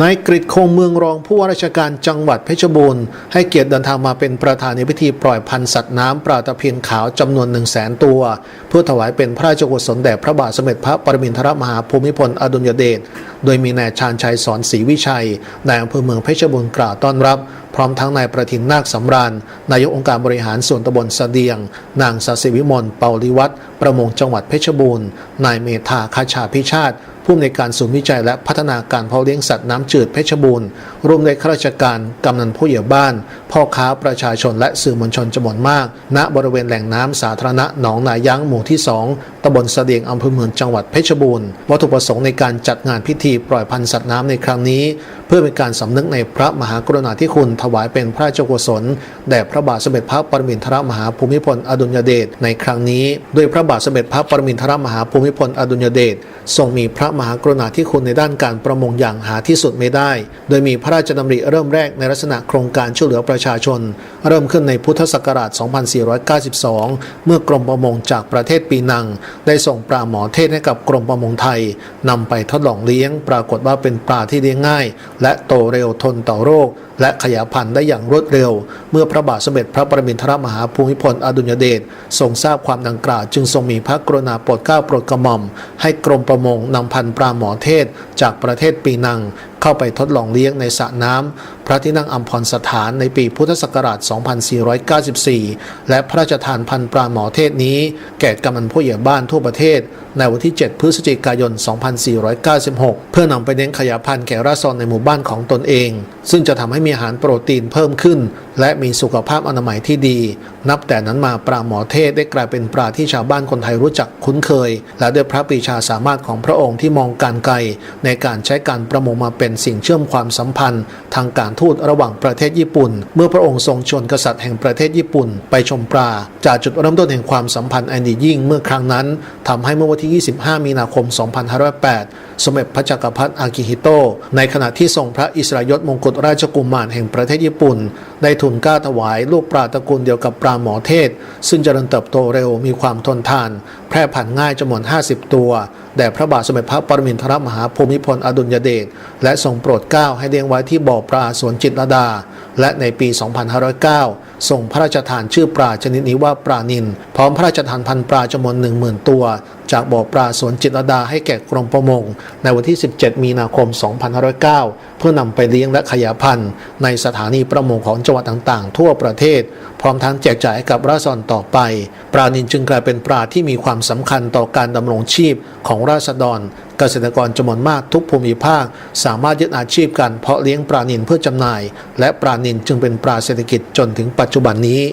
นายกฤษคงเมืองรองผู้ว่าราชการจังหวัดเพชรบูรณ์ให้เกียรติเดินทางมาเป็นประธานในพิธีปล่อยพันธุ์สัตว์น้ำปลาตะเพียนขาวจำนวน 100,000 ตัวเพื่อถวายเป็นพระราชกุศลแด่พระบาทสมเด็จพระปรมินทรมหาภูมิพลอดุลยเดชโดยมีนายชาญชัยสอนศรีวิชัยนายอำเภอเมืองเพชรบูรณ์กล่าวต้อนรับพร้อมทั้งนายประทินนาคสำราญนายกองค์การบริหารส่วนตำบลสะเดียงนางศศิวิมลเปาลิวัฒน์ประมงจังหวัดเพชรบูรณ์นายเมธาคชาพิชาติผู้อำนวยการศูนย์วิจัยและพัฒนาการเพาะเลี้ยงสัตว์น้ำจืดเพชรบูรณ์ร่วมด้วยข้าราชการกำนันผู้ใหญ่บ้านพ่อค้าประชาชนและสื่อมวลชนจำนวนมากณบริเวณแหล่งน้ำสาธารณะหนองนายั้งหมู่ที่ 2ตำบลสะเดียงอำเภอเมืองจังหวัดเพชรบูรณ์วัตถุประสงค์ในการจัดงานพิธีปล่อยพันธุ์สัตว์น้ำในครั้งนี้เพื่อเป็นการสำนึกในพระมหากรุณาธิคุณถวายเป็นพระราชกุศลแด่พระบาทสมเด็จพระปรมินทรมหาภูมิพลอดุลยเดชในครั้งนี้ด้วยพระบาทสมเด็จพระปรมินทรมหาภูมิพลอดุลยเดชทรงมีพระมหากรุณาธิคุณในด้านการประมงอย่างหาที่สุดไม่ได้โดยมีพระราชดำริเริ่มแรกในลักษณะโครงการช่วยเหลือประชาชนเริ่มขึ้นในพุทธศักราช 2492 เมื่อกรมประมงจากประเทศปีนังได้ส่งปลาหมอเทศให้กับกรมประมงไทยนำไปทดลองเลี้ยงปรากฏว่าเป็นปลาที่เลี้ยงง่ายและโตเร็วทนต่อโรคและขยายพันธุ์ได้อย่างรวดเร็วเมื่อพระบาทสมเด็จพระปรมินทรมหาภูมิพลอดุลยเดชทรงทราบความดังกล่าวจึงทรงมีพระกรุณาโปรดเกล้าโปรดกระหม่อมให้กรมประมงนำพันธุ์ปลาหมอเทศจากประเทศปีนังเข้าไปทดลองเลี้ยงในสระน้ำพระที่นั่งอัมพรสถานในปีพุทธศักราช 2494 และพระราชทานพันธุ์ปลาหมอเทศนี้แก่กำนันผู้ใหญ่บ้านทั่วประเทศในวันที่ 7 พฤศจิกายน 2496 เพื่อนำไปเลี้ยงขยายพันธุ์แก่ราษฎรในหมู่บ้านของตนเองซึ่งจะทำให้มีอาหารโปรตีนเพิ่มขึ้นและมีสุขภาพอนามัยที่ดีนับแต่นั้นมาปลาหมอเทศได้กลายเป็นปลาที่ชาวบ้านคนไทยรู้จักคุ้นเคยและด้วยพระปรีชาสามารถของพระองค์ที่มองการไกลในการใช้การประมงมาเป็นสิ่งเชื่อมความสัมพันธ์ทางการทูตระหว่างประเทศญี่ปุ่นเมื่อพระองค์ทรงชวนกษัตริย์แห่งประเทศญี่ปุ่นไปชมปลาจากจุดเริ่มต้นแห่งความสัมพันธ์อันดียิ่งเมื่อครั้งนั้นทำให้เมื่อวันที่ 25 มีนาคม 2508 สมเด็จพระจักรพรรดิอากิฮิโตะในขณะที่ทรงพระอิสริยยศมงกุฎราชกุมารแห่งประเทศญี่ปุ่นได้ทูลเกล้าถวายลูกปลาตระกูลเดียวกับปลาหมอเทศซึ่งเจริญเติบโตเร็วมีความทนทานแพร่พันธุ์ง่ายจำนวน 50 ตัวแด่พระบาทสมเด็จพระปรมินทรมหาภูมิพลอดุลยเดชและทรงโปรดเกล้าให้เลี้ยงไว้ที่บ่อปลาสวนจิตรลดาและในปี 2509 ทรงพระราชทานชื่อปลาชนิดนี้ว่าปลานิลพร้อมพระราชทานพันธุ์ปลาจำนวน 10,000 ตัวจากบ่อปลาสวนจิตรลดาให้แก่กรมประมงในวันที่ 17 มีนาคม 2509 เพื่อนำไปเลี้ยงและขยายพันธุ์ในสถานีประมงของจังหวัดต่างๆทั่วประเทศพร้อมทั้งแจกจ่ายให้กับราษฎรต่อไปปลานิลจึงกลายเป็นปลาที่มีความสำคัญต่อการดำรงชีพของราษฎรเกษตรกรจำนวนมากทุกภูมิภาคสามารถยึดอาชีพการเพาะเลี้ยงปลานิลเพื่อจำหน่ายและปลานิลจึงเป็นปลาเศรษฐกิจจนถึงปัจจุบันนี้